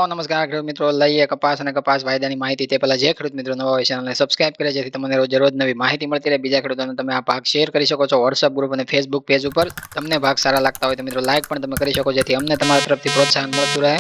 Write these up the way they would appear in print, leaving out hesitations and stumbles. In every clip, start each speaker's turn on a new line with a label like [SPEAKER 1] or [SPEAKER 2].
[SPEAKER 1] નમસ્કાર ખેડૂત મિત્રો, લઈએ કપાસ અને કપાસ વાયદાની માહિતી. તે પહેલા જે ખેડૂત મિત્રો નવા હોય ચેનલને સબસ્ક્રાઇબ કરે જેથી તમને રોજ નવી માહિતી મળતી રહે. બીજા ખેડૂતોને તમે આ ભાગ શેર કરી શકો છો વોટ્સઅપ ગ્રુપ અને ફેસબુક પેજ ઉપર. તમને ભાગ સારા લાગતા હોય તો મિત્રો લાઈક પણ તમે કરી શકો જેથી અમને તમારા તરફથી પ્રોત્સાહન મળતું રહે.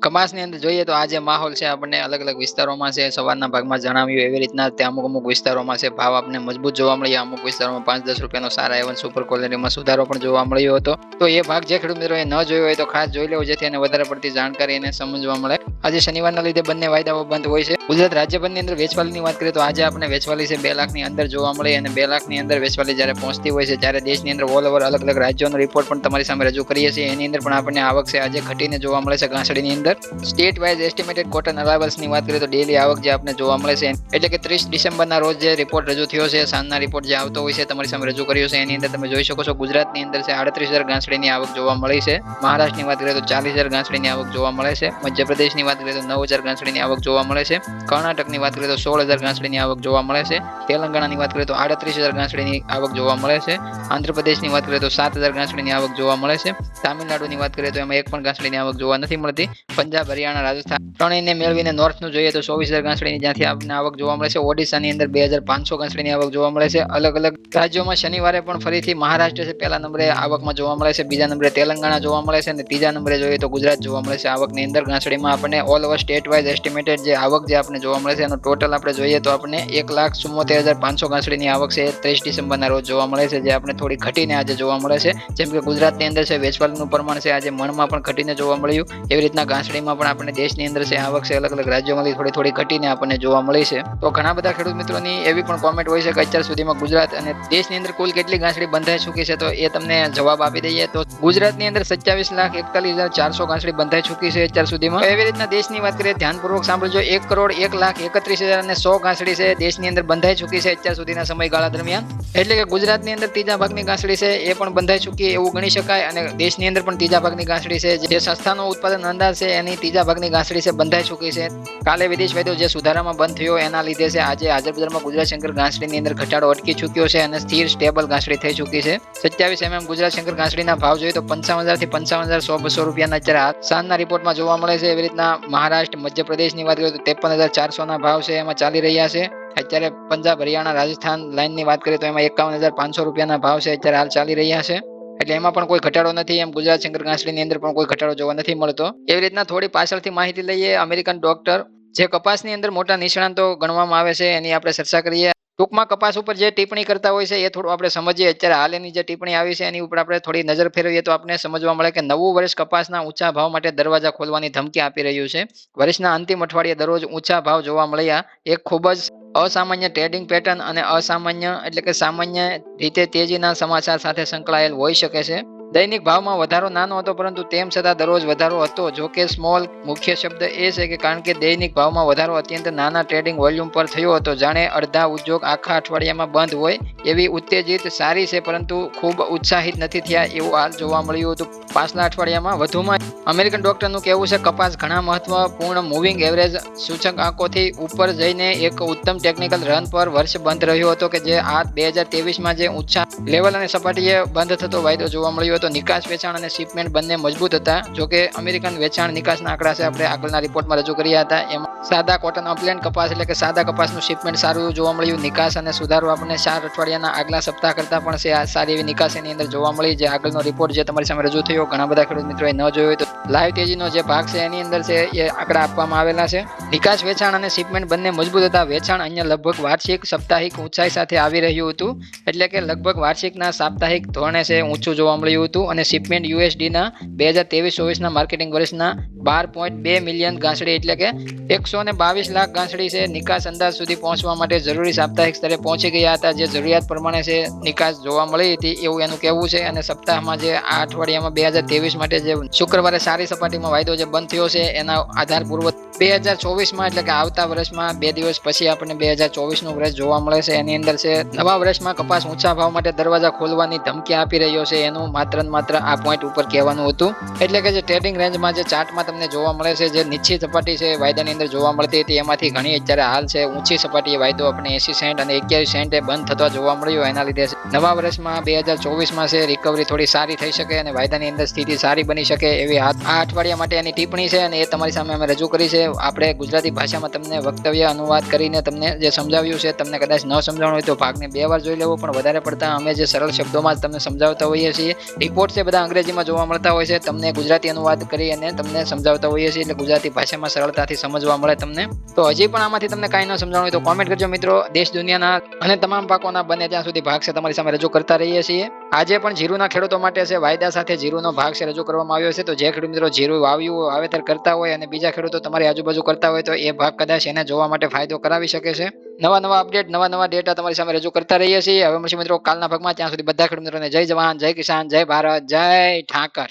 [SPEAKER 1] કપાસની અંદર જોઈએ તો આ જે માહોલ છે આપણને અલગ અલગ વિસ્તારોમાં છે. સવારના ભાગમાં જણાવ્યું એવી રીતના ત્યાં અમુક વિસ્તારોમાં છે ભાવ આપણને મજબૂત જોવા મળ્યા. અમુક વિસ્તારોમાં 5-10 રૂપિયાનો સારા એવન સુપર ક્વોલિટીમાં સુધારો પણ જોવા મળ્યો હતો. તો એ ભાગ જે ખેડૂત મિત્રોએ ન જોયો હોય તો ખાસ જોઈ લેવો જેથી એને વધારે પડતી જાણકારી એને સમજવા મળે. આજે શનિવારના લીધે બંને વાયદાઓ બંધ હોય છે. ગુજરાત રાજ્યભરની અંદર વેચવાલીની વાત કરીએ તો આજે આપણે વેચવાલી છે 2 લાખની અંદર જોવા મળે અને 2 લાખની અંદર વેચવાલી જ્યારે પહોંચતી હોય છે ત્યારે દેશની અંદર ઓલ ઓવર અલગ અલગ રાજ્યોનો રિપોર્ટ પણ તમારી સામે રજૂ કરીએ છીએ. એની અંદર પણ આપણને આવક છે આજે ઘટીને જોવા મળે છે ઘાસડીની અંદર. સ્ટેટ વાઇઝ એસ્ટિમેટેડ કોટન અરાઇવલ્સની વાત કરીએ તો ડેલી આવક જે આપણે જોવા મળે છે એટલે કે 30 ડિસેમ્બરના રોજ જે રિપોર્ટ રજૂ થયો છે, સાંજના રિપોર્ટ જે આવતો હોય છે તમારી સામે રજૂ કર્યો છે. એની અંદર તમે જોઈ શકો છો ગુજરાતની અંદર છે 38,000 ઘાસડીની આવક જોવા મળી છે. મહારાષ્ટ્રની વાત કરીએ તો 40,000 ઘાસડીની આવક જોવા મળે છે. મધ્યપ્રદેશની વાત કરીએ તો 9,000 ઘાસડીની આવક જોવા મળે છે. કર્ણાટકની વાત કરીએ તો 16,000 ઘાસડીની આવક જોવા મળે છે. તેલંગાણાની વાત કરીએ તો 38,000 ઘાસડીની આવક જોવા મળે છે. આંધ્રપ્રદેશની વાત કરીએ તો 7,000 ઘાસડીની આવક જોવા મળે છે. તામિલનાડુની વાત કરીએ તો એમાં એક પણ ઘાસડીની આવક જોવા નથી મળતી. પંજાબ, હરિયાણા, રાજસ્થાન ત્રણેયને મેળવીને નોર્થનું જોઈએ તો 24,000 ઘાસડીની જ્યાંથી આપણને આવક જોવા મળે છે. ઓડિશાની અંદર 2,500 ઘાસડીની આવક જોવા મળે છે. અલગ અલગ રાજ્યોમાં શનિવારે પણ ફરીથી મહારાષ્ટ્ર છે પહેલા નંબરે આવકમાં જોવા મળે છે, બીજા નંબરે તેલંગાણા જોવા મળે છે અને ત્રીજા નંબરે જોઈએ તો ગુજરાત જોવા મળે છે આવકની અંદર. ઘાસડીમાં આપણને all over state wise estimated જે આવક જે આપણે જોવા મળે છે એનો ટોટલ આપણે જોઈએ તો આપણને 1,74,500 ઘાસડીની આવક છે 30 ડિસેમ્બરના રોજ જોવા મળે છે, જે આપણે થોડી ઘટીને આજે જોવા મળે છે. જેમ કે ગુજરાતની અંદર છે વેચવાલીનું પ્રમાણ છે આજે મણમાં પણ ઘટીને જોવા મળ્યું. એવી રીતના ઘાસડીમાં પણ આપણે દેશની અંદર છે આવક છે અલગ અલગ રાજ્યોમાંથી થોડી ઘટીને આપણને જોવા મળી છે. તો ઘણા બધા ખેડૂત મિત્રોની એવી પણ કોમેન્ટ હોય છે કે અત્યાર સુધીમાં ગુજરાત અને દેશની અંદર કુલ કેટલી ઘાસડી બંધાઈ ચૂકી છે, તો એ તમને જવાબ આપી દઈએ તો ગુજરાતની અંદર 27,41,400 ઘાસડી બંધાઈ ચૂકી છે અત્યાર સુધીમાં. એવી રીતના દેશની વાત કરીએ ધ્યાનપૂર્વક સાંભળજો. 1,31,31,100 ઘાસડી છે દેશની અંદર બંધાઈ ચૂકી છે અત્યાર સુધીના સમયગાળા દરમિયાન. એટલે કે ગુજરાતની અંદર ત્રીજા ભાગની ઘાસડી છે એ પણ બંધાઈ ચૂકી એવું ગણી શકાય અને દેશની અંદર પણ ત્રીજા ભાગની ઘાસડી છે જે સંસ્થાનો ઉત્પાદન અંદાજ છે એની ત્રીજા ભાગની ઘાસડી છે બંધાઈ ચૂકી છે. કાલે વિદેશ વાયદો જે સુધારામાં બંધ થયો એના લીધે છે આજે હાજર બજારમાં ગુજરાત શંકર ઘાસડીની અંદર ઘટાડો અટકી ચૂક્યો છે અને સ્થિર સ્ટેબલ ઘાસડી થઈ ચૂકી છે. 27 ગુજરાત શંકર ઘાસડીના ભાવ જોઈએ તો 55,000 થી 55,100-200 રૂપિયાના અત્યારે સાંજના રિપોર્ટમાં જોવા મળે છે. એવી રીતના મહારાષ્ટ્ર, મધ્યપ્રદેશની વાત કરીએ તો 53,400 ના ભાવ છે એમાં ચાલી રહ્યા છે. અત્યારે પંજાબ, હરિયાણા, રાજસ્થાન લાઇનની વાત કરીએ તો એમાં 51,500 રૂપિયાના ભાવ છે અત્યારે હાલ ચાલી રહ્યા છે. એટલે એમાં પણ કોઈ ઘટાડો નથી. એમ ગુજરાત શંકર ઘાસડીની અંદર પણ કોઈ ઘટાડો જોવા નથી મળતો. એવી રીતના થોડી પાછળથી માહિતી લઈએ. અમેરિકન ડોક્ટર જે કપાસની અંદર મોટા નિષ્ણાંતો ગણવામાં આવે છે એની આપણે ચર્ચા કરીએ. ટૂંકમાં કપાસ ઉપર જે ટિપ્પણી કરતા હોય છે એ થોડું આપણે સમજીએ. અત્યારે હાલ એની જે ટિપ્પણી આવી છે એની ઉપર આપણે થોડી નજર ફેરવીએ તો આપણે સમજવા મળે કે નવું વર્ષ કપાસના ઊંચા ભાવ માટે દરવાજા ખોલવાની ધમકી આપી રહ્યું છે. વર્ષના અંતિમ અઠવાડિયે દરરોજ ઊંચા ભાવ જોવા મળ્યા. એક ખૂબ જ અસામાન્ય ટ્રેડિંગ પેટર્ન અને અસામાન્ય એટલે કે સામાન્ય રીતે તેજીના સમાચાર સાથે સંકળાયેલ હોઈ શકે છે. દૈનિક ભાવમાં વધારો નાનો હતો પરંતુ તેમ છતાં દરરોજ વધારો હતો. જો કે સ્મોલ મુખ્ય શબ્દ એ છે કે કારણ કે દૈનિક ભાવમાં વધારો અત્યંત નાના ટ્રેડિંગ વોલ્યુમ પર થયો હતો. જાણે અડધા ઉદ્યોગ આખા અઠવાડિયામાં બંધ હોય એવી ઉત્તેજિત સારી છે પરંતુ ખૂબ ઉત્સાહિત નથી થયા એવું હાલ જોવા મળ્યું હતું પાછલા અઠવાડિયામાં. વધુમાં અમેરિકન ડોક્ટરનું કહેવું છે કપાસ ઘણા મહત્વપૂર્ણ મૂવિંગ એવરેજ સૂચકાંકોથી ઉપર જઈને એક ઉત્તમ ટેકનિકલ રન પર વર્ષ બંધ રહ્યો હતો કે જે આ 2023માં જે ઊંચા લેવલ અને સપાટીએ બંધ થતો વાયદો જોવા મળ્યો હતો. નિકાસ, વેચાણ અને શિપમેન્ટ બંને મજબૂત હતા. જોકે અમેરિકન વેચાણ નિકાસના આંકડા છે આપણે આગળના રિપોર્ટમાં રજૂ કર્યા હતા. એમાં સાદા કોટન અપલેન્ડ કપાસ એટલે કે સાદા કપાસનું શિપમેન્ટ સારું જોવા મળ્યું. નિકાસ અને સુધારો આપણને 4 અઠવાડિયાના આગલા સપ્તાહ કરતાં પણ છે સારી એવી નિકાસ એની અંદર જોવા મળી. જે આગળનો રિપોર્ટ જે તમારી સામે રજૂ થયો ઘણા બધા ખેડૂત મિત્રોએ ન જોયો હોય તો લાઈવ તેજીનો જે ભાગ છે એની અંદર છે એ આંકડા આપવામાં આવેલા છે. નિકાસ, વેચાણ અને શિપમેન્ટ બંને મજબૂત હતા. વેચાણ અહીંયા લગભગ વાર્ષિક સાપ્તાહિક ઊંચાઈ સાથે આવી રહ્યું હતું એટલે કે લગભગ વાર્ષિકના સાપ્તાહિક ધોરણે છે ઊંચું જોવા મળ્યું હતું અને શિપમેન્ટ યુએસડીના 2023-24ના માર્કેટિંગ વર્ષના 12.2 મિલિયન ઘાસડી એટલે કે 122 લાખ ઘાસડી છે નિકાસ અંદાજ સુધી પહોંચવા માટે જરૂરી સાપ્તાહિક સ્તરે પહોંચી ગયા હતા. જે જરૂરિયાત પ્રમાણે છે નિકાસ જોવા મળી હતી એવું એનું કહેવું છે. અને સપ્તાહમાં જે આ અઠવાડિયામાં 2023 માટે જે શુક્રવારે સારી સપાટીમાં વાયદો જે બંધ થયો છે એના આધારપૂર્વક 2024માં એટલે કે આવતા વર્ષમાં 2 દિવસ પછી આપણને 2024નું વર્ષ જોવા મળે છે. એની અંદર છે નવા વર્ષમાં કપાસ ઊંચા ભાવ માટે દરવાજા ખોલવાની ધમકી આપી રહ્યો છે. એનું માત્ર માત્ર ને માત્ર આ પોઈન્ટ ઉપર કહેવાનું હતું. એટલે કે જે ટ્રેડિંગ રેન્જમાં જે ચાર્ટમાં તમને જોવા મળે છે, જે નીચી સપાટી છે વાયદાની અંદર જોવા મળતી હતી, એમાંથી ઘણી અત્યારે હાલ છે ઊંચી સપાટીએ વાયદો આપણે 80 સેન્ટ અને 21 સેન્ટે બંધ થતા જોવા મળ્યો. એના લીધે નવા વર્ષમાં 2024માં છે રિકવરી થોડી સારી થઈ શકે અને વાયદાની અંદર સ્થિતિ સારી બની શકે એવી આ અઠવાડિયા માટે એની ટિપ્પણી છે અને એ તમારી સામે અમે રજૂ કરી છે. આપણે ગુજરાતી ભાષામાં તમને વક્તવ્ય અનુવાદ કરીને તમને જે સમજાવ્યું છે, તમને કદાચ ન સમજાવવાનું હોય તો ભાગને 2 વાર જોઈ લેવો, પણ વધારે પડતા અમે જે સરળ શબ્દોમાં જ તમને સમજાવતા હોઈએ છીએ. રિપોર્ટ છે બધા અંગ્રેજીમાં જોવા મળતા હોય છે, તમને ગુજરાતી અનુવાદ કરી અને તમને સમજાવતા હોઈએ છીએ, એટલે ગુજરાતી ભાષામાં સરળતાથી સમજવા મળે તમને. તો હજી પણ આમાંથી તમને કાંઈ ન સમજાવવાનું હોય તો કોમેન્ટ કરજો મિત્રો. દેશ દુનિયાના અને તમામ પાકોના બને ત્યાં સુધી ભાગ છે તમારી સામે રજૂ કરતા રહીએ છીએ. આજે પણ જીરુના ખેડૂતો માટે છે વાયદા સાથે જીરુનો ભાગ છે રજૂ કરવામાં આવ્યો છે. તો જે ખેડૂત મિત્રો જીરું વાવ્યું વાવેતર કરતા હોય અને બીજા ખેડૂતો તમારી આજુબાજુ કરતા હોય તો એ ભાગ કદાચ એને જોવા માટે ફાયદો કરાવી શકે છે. નવા અપડેટ, નવા ડેટા તમારી સામે રજૂ કરતા રહીએ છીએ. હવે મળીશું મિત્રો કાલના ભાગમાં. ત્યાં સુધી બધા ખેડૂત મિત્રોને જય જવાન, જય કિસાન, જય ભારત, જય ઠાકર.